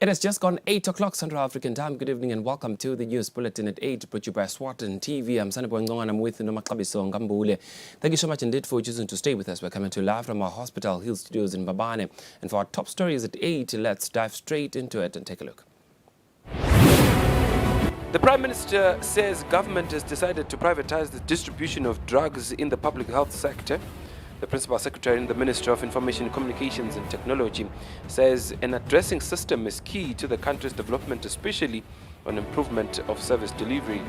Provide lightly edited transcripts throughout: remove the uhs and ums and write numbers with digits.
It has just gone 8 o'clock Central African time. Good evening and welcome to the news bulletin at 8, brought to you by Eswatini TV. I'm Sanibon Ngong and I'm with Nomakabiso Ngambule. Thank you so much indeed for choosing to stay with us. We're coming to you live from our Hospital Hill studios in Mbabane. And for our top stories at 8, let's dive straight into it and take a look. The Prime Minister says government has decided to privatize the distribution of drugs in the public health sector. The Principal Secretary in the Ministry of Information, Communications and Technology says an addressing system is key to the country's development, especially on improvement of service delivery.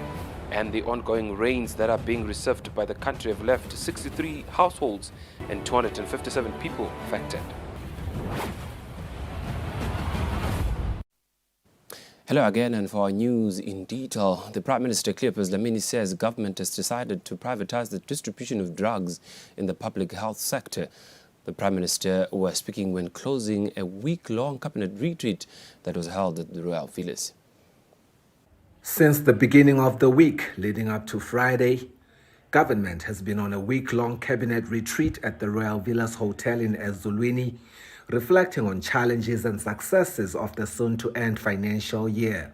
And the ongoing rains that are being received by the country have left 63 households and 257 people affected. Hello again, and for our news in detail, the Prime Minister Cleopas Dlamini says government has decided to privatize the distribution of drugs in the public health sector. The Prime Minister was speaking when closing a week-long cabinet retreat that was held at the Royal Villas. Since the beginning of the week leading up to Friday, government has been on a week-long cabinet retreat at the Royal Villas Hotel in Eswatini, reflecting on challenges and successes of the soon-to-end financial year.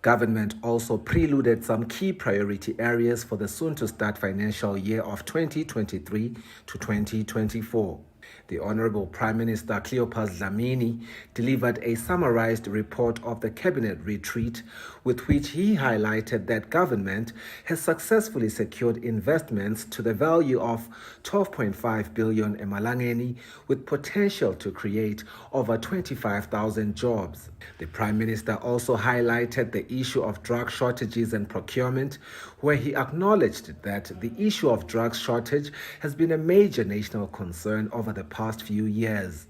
Government also preluded some key priority areas for the soon-to-start financial year of 2023 to 2024. The Honorable Prime Minister Cleopas Dlamini delivered a summarized report of the cabinet retreat, with which he highlighted that government has successfully secured investments to the value of 12.5 billion emalangeni, with potential to create over 25,000 jobs. The Prime Minister also highlighted the issue of drug shortages and procurement, where he acknowledged that the issue of drug shortage has been a major national concern over the past few years.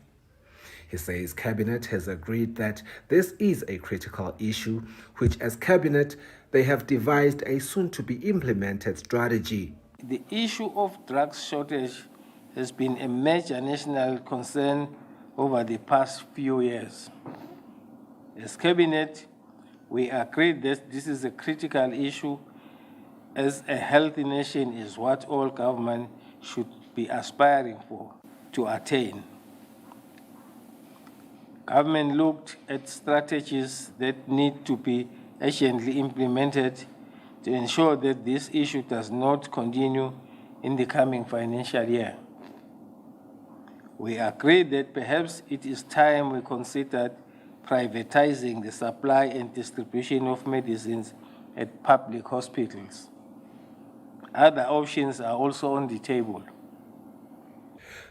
He says Cabinet has agreed that this is a critical issue, which as Cabinet they have devised a soon-to-be-implemented strategy. The issue of drug shortage has been a major national concern over the past few years. As Cabinet, we agreed that this is a critical issue, as a healthy nation is what all government should be aspiring for, to attain. Government looked at strategies that need to be urgently implemented to ensure that this issue does not continue in the coming financial year. We agreed that perhaps it is time we considered privatizing the supply and distribution of medicines at public hospitals. Other options are also on the table.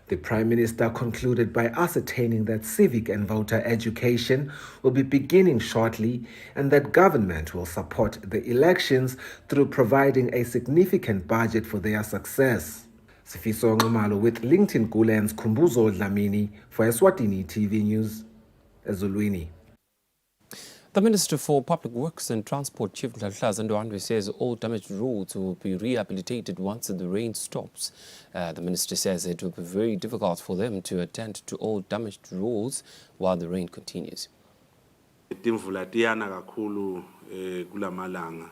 The Prime Minister concluded by ascertaining that civic and voter education will be beginning shortly and that government will support the elections through providing a significant budget for their success. Sifiso Ngumalo with LinkedIn Gulen's Kumbuzo Dlamini for Eswatini TV News, Eswatini. The Minister for Public Works and Transport, Chief Ndlahlaza Ndwandwe, says all damaged roads will be rehabilitated once the rain stops. The Minister says it will be very difficult for them to attend to all damaged roads while the rain continues. Timvula tiyana kakhulu kulamalanga.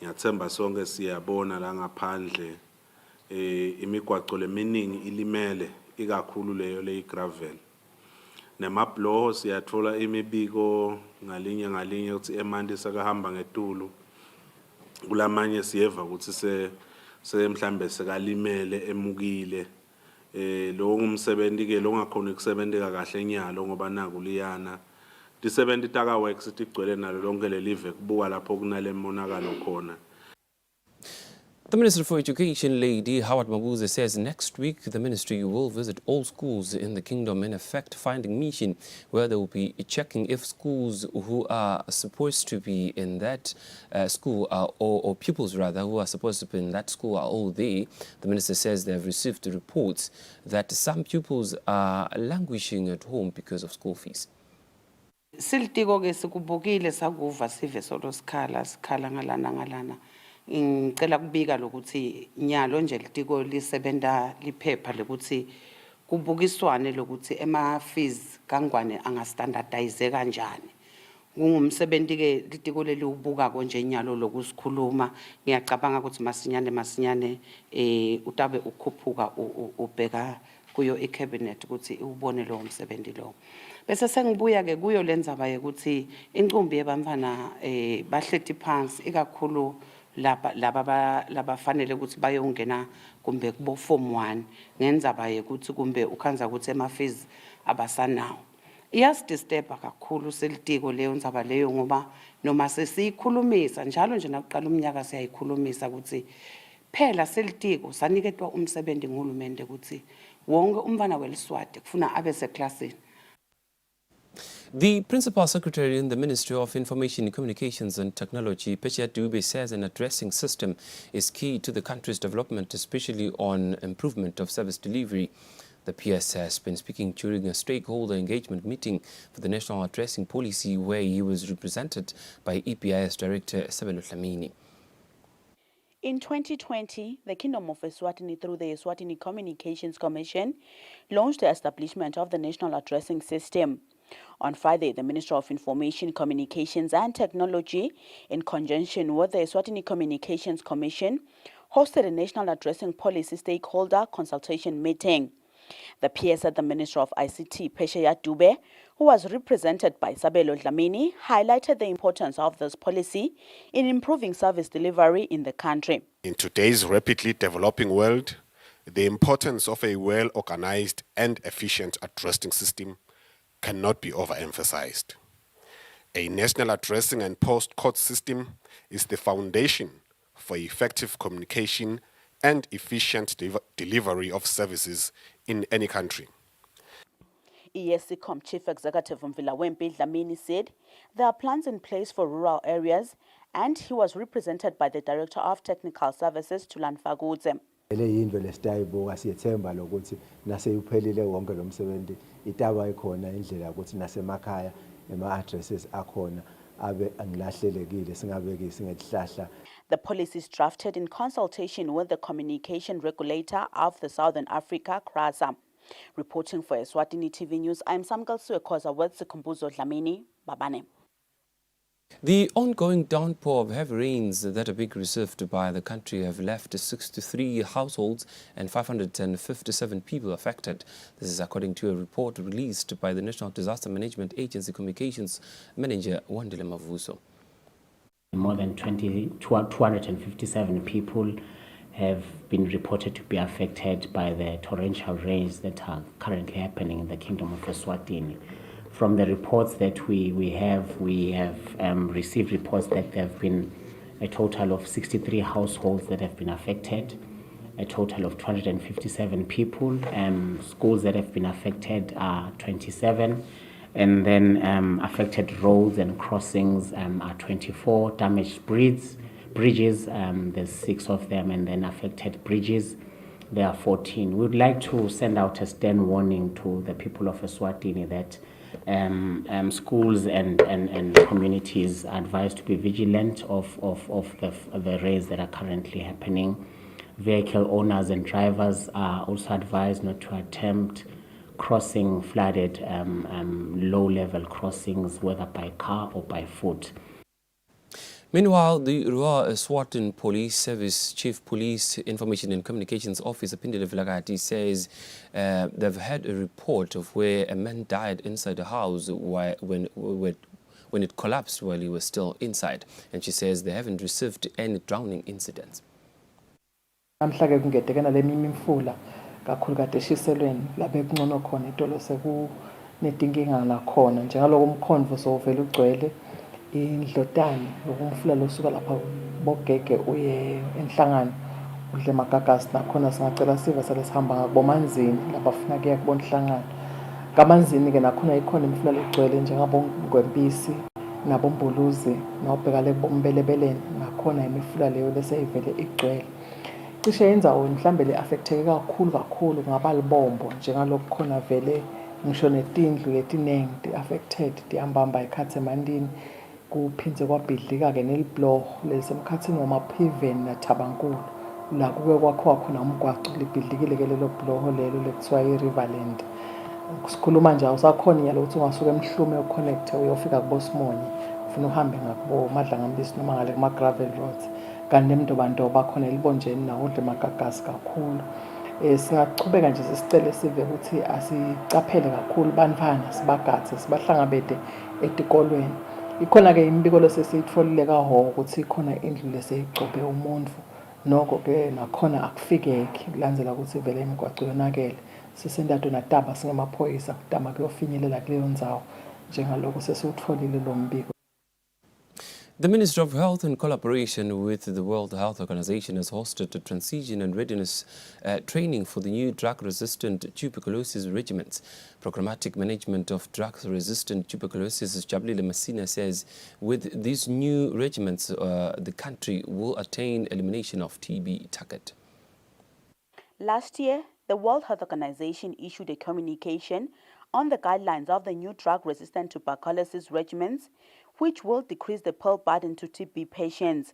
Ngiyathemba sonke siyabona la ngaphandle imigwaqo leminingi ilimele ikakhulu leyo le gravel. Nemabloho siyathola imibiko ngalinye ngalinye ukuthi emanti sakahamba ngetulu, kulamanye siyeva ukuthi se mhlambe sekalimele emukile, lo ngumsebenzi ke lo ngakhona ukusebenzeka kahle enyalo ngoba naku liyana disebenzi taka works tigcwele nalo lonke lelive kubuka lapho kunale monakalo khona. The Minister for Education, Lady Howard Mabuza, says next week the ministry will visit all schools in the kingdom in a fact-finding mission where they will be checking if schools who are supposed to be in that school or pupils rather who are supposed to be in that school are all there. The minister says they have received reports that some pupils are languishing at home because of school fees. Siltiko ke sikubukile sakuva sive solo sikhala ngalana. Ngicela kubika lokuthi nyalo nje litiko lisebenza liphepha lokuthi kubukiswane lokuthi ema fees kangwane angastandardize kanjani. Kungumsebenzi ke litiko leliubuka konje nyalo lokusikhuluma. Ngiyacabanga ukuthi masinyane utabe ukhuphuka ubheka kuyo icabinet ukuthi ubone lo msebenzi lo. Bese sengibuya ke kuyo lendzaba ukuthi inqumbi yebantwana bahleti phansi ikakhulu laba fanele ukuthi bayongena kumbe kubo form 1 ngendzaba ukuthi kumbe ukhanza ukuthi ema-fees abasanawo. Iyasdisturba kakhulu selitiko leyo ndzaba leyo ngoba noma sesiyikhulumisa njalo nje nakuqala umnyaka siyayikhulumisa ukuthi phela selitiko saniketwa umsebenzi nguhulumende ukuthi wonke umntwana weliswati kufuna abe seklasini. The Principal Secretary in the Ministry of Information, Communications and Technology, Pesha Dube, says an addressing system is key to the country's development, especially on improvement of service delivery. The PS has been speaking during a stakeholder engagement meeting for the National Addressing Policy, where he was represented by EPIS Director Eswatini Dlamini. In 2020, the Kingdom of Eswatini, through the Eswatini Communications Commission, launched the establishment of the National Addressing System. On Friday, the Minister of Information, Communications and Technology, in conjunction with the Eswatini Communications Commission, hosted a National Addressing Policy stakeholder consultation meeting. The PS at the Minister of ICT, Pesha Dube, who was represented by Eswatini Dlamini, highlighted the importance of this policy in improving service delivery in the country. In today's rapidly developing world, the importance of a well-organized and efficient addressing system cannot be overemphasized. A national addressing and postcode system is the foundation for effective communication and efficient delivery of services in any country. ESCOM Chief Executive Mvilawempi Dlamini said there are plans in place for rural areas, and he was represented by the Director of Technical Services, Tulan Fagudze. Leyinto lesitayibuka siyethemba lokuthi naseyiphelile wonke lo msebenzi itaba ikhona indlela ukuthi nasemakhaya ema-addresses akhona abe angilahlelekile singabeki singehlahla. The policy is drafted in consultation with the communication regulator of the Southern Africa, CRASA. Reporting for Eswatini TV News, I'm Samgal Suekoza with Sikumbuzo Dlamini, Babane. The ongoing downpour of heavy rains that are being received by the country have left 63 households and 557 people affected. This is according to a report released by the National Disaster Management Agency Communications Manager Wandile Mavuso. More than 257 people have been reported to be affected by the torrential rains that are currently happening in the Kingdom of Eswatini. From the reports that we have received reports that there have been a total of 63 households that have been affected, a total of 257 people. Schools that have been affected are 27, and then affected roads and crossings are 24. Damaged bridges, there's 6 of them, and then affected bridges, there are 14. We would like to send out a stern warning to the people of Eswatini that schools and communities are advised to be vigilant of the rains that are currently happening. Vehicle owners and drivers are also advised not to attempt crossing flooded low-level crossings, whether by car or by foot. Meanwhile, the Rural Eswatini Police Service Chief Police Information and Communications Officer Pindile Vilagati says they've had a report of where a man died inside a house when it collapsed while he was still inside. And she says they haven't received any drowning incidents. Namhlanje kungedekena lemimfula kakhulu kade eshiselweni lapha ekungcono khona itolo sekunedinkinga la khona njengaloko umkhonvo sovela ugcwele indlotane lokumfula losuka lapha bogege uye enhlangano udle magagasi nakhona singacela siva salesihamba ngabomanzini lapha afuna kuya kubona inhlangano kamanzini ke nakhona ikhona imfula legcwele njengabongwempisi nabombuluzi nawubheka le bombelebeleni nakhona imifula leyo leseyivele igcwele cishe yenza mhlambe le affecteke kakhulu ngaba libombo njengalokho khona vele ngisho netindlu letinengi ti affected tihambamba ikhathe mandini kuphindze kwabhidlika ke nelibloho lesemkhathini wamaPhiven naThabankulu la kuke kwakhiwa khona umgwaco libhidlikile ke lelo bloho lelo lekuthiwa iRiverland. Sikhuluma nje awusakhona nyalo ukuthi ungasuka emhlume uconnect uyofika kuBosimonye ufuna uhambe ngakubo Madlangambisi noma ngale kuma gravel roads kanti nemntobanto bakhona elibonjeni nawo udle magagasi kakhulu Singaqhubeka nje sisicele sive ukuthi asicaphele kakhulu bantwana sibagathe sibahlangabede etikolweni. Ikhona-ke imibiko sesiyitfolile kahhohho ukuthi ikhona indlu leseyigcobhe umuntu. Noko-ke nakhona akufikeki kulandzela ukuthi vele imigwaco yonakele. Sisendado nataba singemaphoyisa kutama kuyofinyelela kuleyo ndzawo njengalokho sesiwutfolile lo mbiko. The Ministry of Health, in collaboration with the World Health Organization, has hosted a transition and readiness training for the new drug-resistant tuberculosis regiments. Programmatic management of drug-resistant tuberculosis, Jabulile Masina, says with these new regiments, the country will attain elimination of TB target. Last year, the World Health Organization issued a communication on the guidelines of the new drug-resistant tuberculosis regimens, which will decrease the pill burden to TB patients.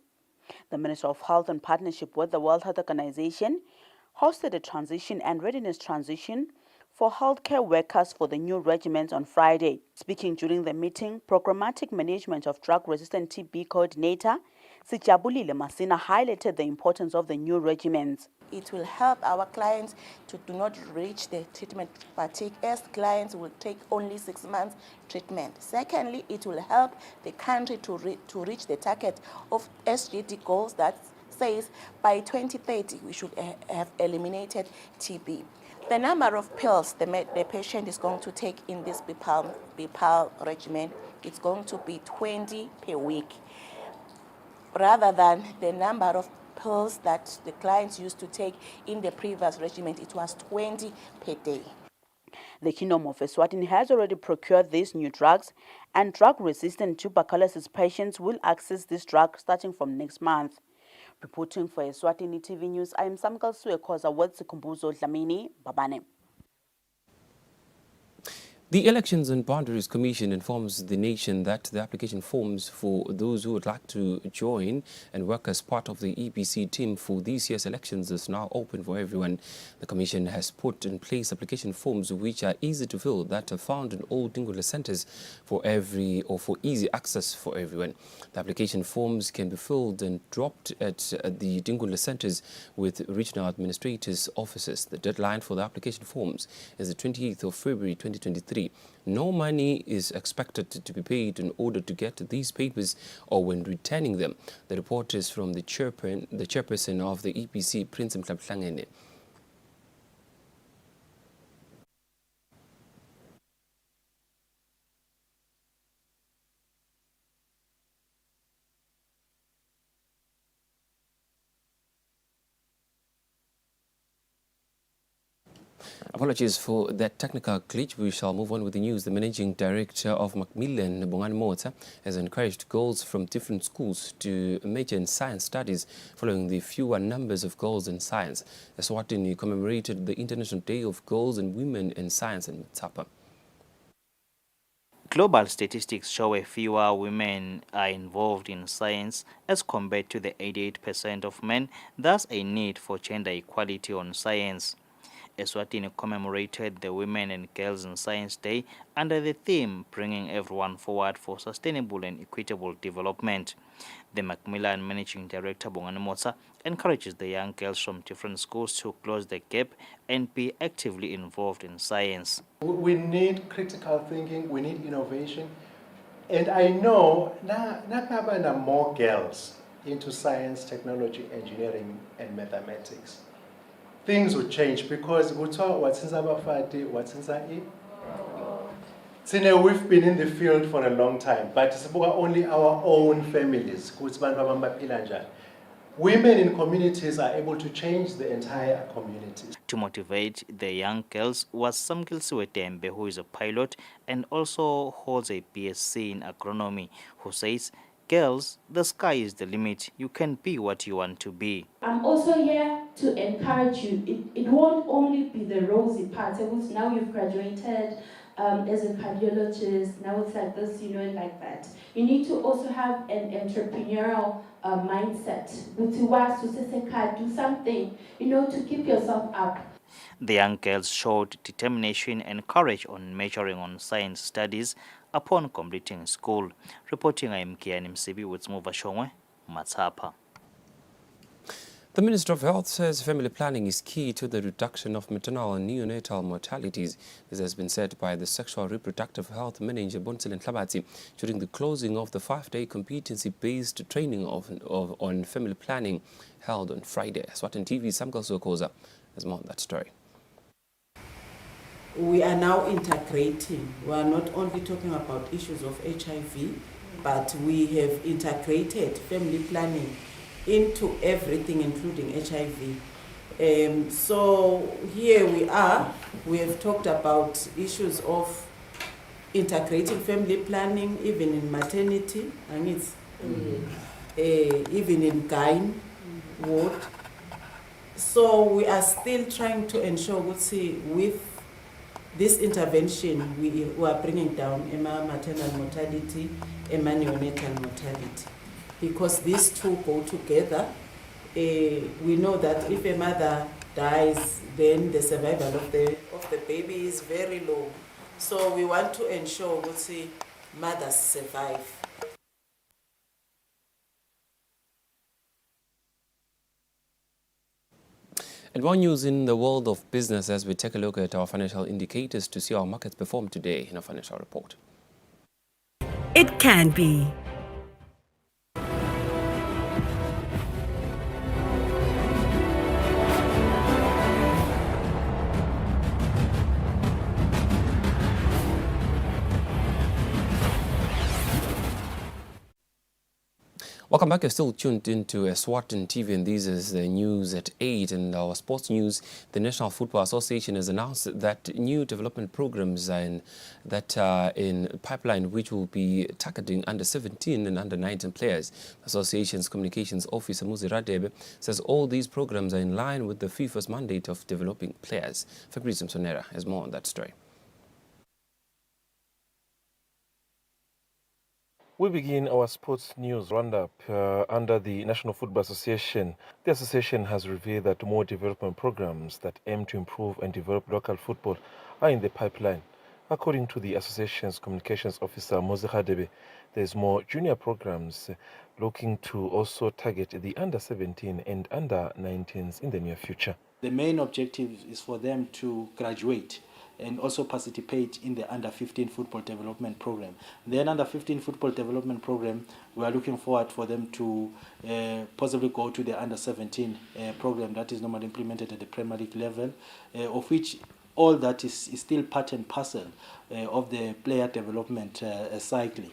The Minister of Health, in partnership with the World Health Organization, hosted a transition and readiness transition for healthcare workers for the new regimens on Friday. Speaking during the meeting, Programmatic Management of Drug-Resistant TB Coordinator Sijabulile Masina highlighted the importance of the new regimens. It will help our clients to do not reach the treatment fatigue, as clients will take only 6 months treatment. Secondly, it will help the country to reach the target of SGD goals that says by 2030 we should have eliminated TB. The number of pills the patient is going to take in this BPAL regimen, it's going to be 20 per week, rather than the number of pills that the clients used to take in the previous regimen. It was 20 per day. The Kingdom of Eswatini has already procured these new drugs, and drug-resistant tuberculosis patients will access this drug starting from next month. Reporting for Eswatini TV News, I am Samkal Suekoza with Sikumbuzo Dlamini, Babane. The Elections and Boundaries Commission informs the nation that the application forms for those who would like to join and work as part of the EPC team for this year's elections is now open for everyone. The Commission has put in place application forms which are easy to fill that are found in all Dingula centers for easy access for everyone. The application forms can be filled and dropped at the Dingula centers with regional administrators' offices. The deadline for the application forms is the 28th of February 2023. No money is expected to be paid in order to get these papers or when returning them. The report is from the chairperson of the EPC, Prince Mhlabhlangene. Apologies for that technical glitch. We shall move on with the news. The managing director of Macmillan, Bongani Mota, has encouraged girls from different schools to major in science studies following the fewer numbers of girls in science. Eswatini commemorated the International Day of Girls and Women in Science in Mtsapa. Global statistics show fewer women are involved in science as compared to the 88% of men, thus a need for gender equality on science. Eswatini commemorated the Women and Girls in Science Day under the theme Bringing Everyone Forward for Sustainable and Equitable Development. The Macmillan Managing Director Bongani Mota encourages the young girls from different schools to close the gap and be actively involved in science. We need critical thinking, we need innovation, and I know now more girls into science, technology, engineering, and mathematics. Things will change because we've been in the field for a long time, but it's only our own families. Women in communities are able to change the entire communities. To motivate the young girls was Samkil Siwetembe, who is a pilot and also holds a BSc in agronomy, who says, girls, the sky is the limit. You can be what you want to be. I'm also here to encourage you. It won't only be the rosy part. Now you've graduated as a cardiologist. Now it's like this, like that. You need to also have an entrepreneurial mindset. Do something, to keep yourself up. The young girls showed determination and courage on majoring on science studies upon completing school. Reporting, I am Kiani Msibi with Smova Shongwe, Matsapa. The Minister of Health says family planning is key to the reduction of maternal and neonatal mortalities. This has been said by the Sexual Reproductive Health Manager Bontsile Nhlabathi during the closing of the 5-day competency-based training on family planning held on Friday. Eswatini TV's Samkal Sokoza has more on that story. We are now integrating. We are not only talking about issues of HIV, but we have integrated family planning into everything, including HIV. So here we are. We have talked about issues of integrating family planning, even in maternity, and it's even in gyne ward. So we are still trying to ensure, with this intervention, we are bringing down maternal mortality and neonatal mortality. Because these two go together, we know that if a mother dies, then the survival of the baby is very low. So we want to ensure mothers survive. And more news in the world of business as we take a look at our financial indicators to see how markets perform today in our financial report. It can be. Welcome back. You're still tuned into Eswatini TV, and this is the news at 8. And our sports news, the National Football Association has announced that new development programs are in pipeline, which will be targeting under 17 and under 19 players. The association's communications officer, Muzi Radebe, says all these programs are in line with the FIFA's mandate of developing players. Fabrice Msonera has more on that story. We begin our sports news roundup under the National Football Association. The association has revealed that more development programs that aim to improve and develop local football are in the pipeline. According to the association's communications officer, Muzi Radebe, there's more junior programs looking to also target the under 17 and under 19s in the near future. The main objective is for them to graduate and also participate in the under 15 football development program. The under 15 football development program, we are looking forward for them to possibly go to the under 17 program that is normally implemented at the Premier League level, of which all that is still part and parcel of the player development cycle,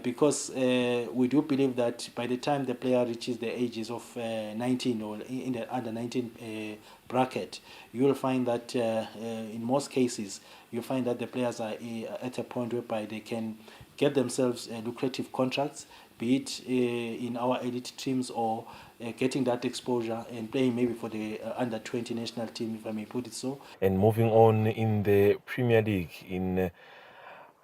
because we do believe that by the time the player reaches the ages of 19 or in the under 19 bracket, you will find that in most cases you find that the players are at a point whereby they can get themselves lucrative contracts, be it in our elite teams or getting that exposure and playing maybe for the under 20 national team, if I may put it so. And moving on in the Premier League, in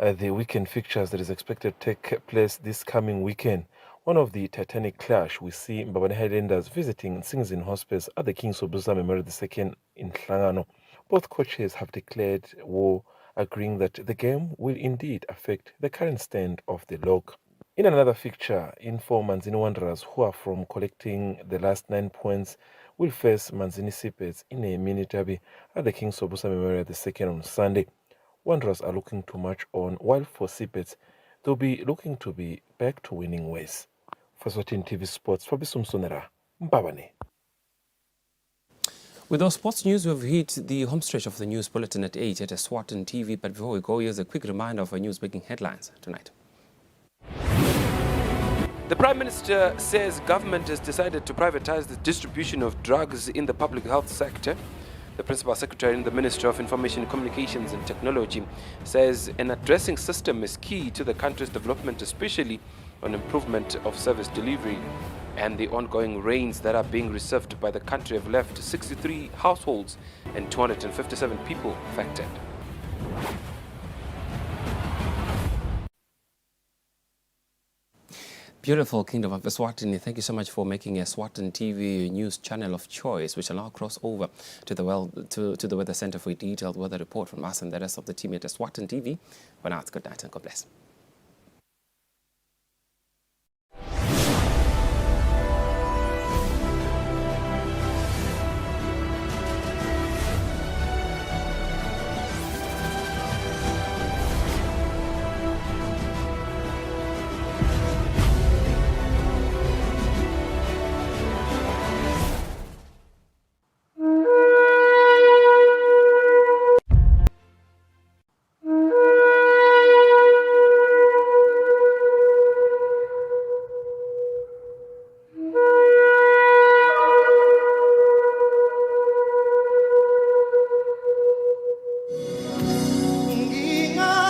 the weekend fixtures that is expected to take place this coming weekend, one of the titanic clash, we see Mbabane Highlanders visiting Singizin Hospice at the King Sobukwe Memorial II in Hlangano. Both coaches have declared war, agreeing that the game will indeed affect the current stand of the log. In another fixture, Info Manzini Wanderers, who are from collecting the last 9 points, will face Manzini Sipets in a mini derby at the King Sobukwe Memorial II on Sunday. Wanderers are looking to march on, while for Sipets, they'll be looking to be back to winning ways. For Eswatini TV Sports, Fabrice Msonera, Mbabane. With our sports news, we've hit the home stretch of the news bulletin at 8 at Eswatini TV. But before we go, here's a quick reminder of our news-breaking headlines tonight. The Prime Minister says government has decided to privatize the distribution of drugs in the public health sector. The Principal Secretary in the Ministry of Information, Communications and Technology says an addressing system is key to the country's development, especially on improvement of service delivery. And the ongoing rains that are being received by the country have left 63 households and 257 people affected. Beautiful Kingdom of Eswatini, thank you so much for making Eswatini TV news channel of choice. We shall now cross over to the Weather Center for a detailed weather report from us and the rest of the team at Eswatini TV. For now, it's good night and God bless.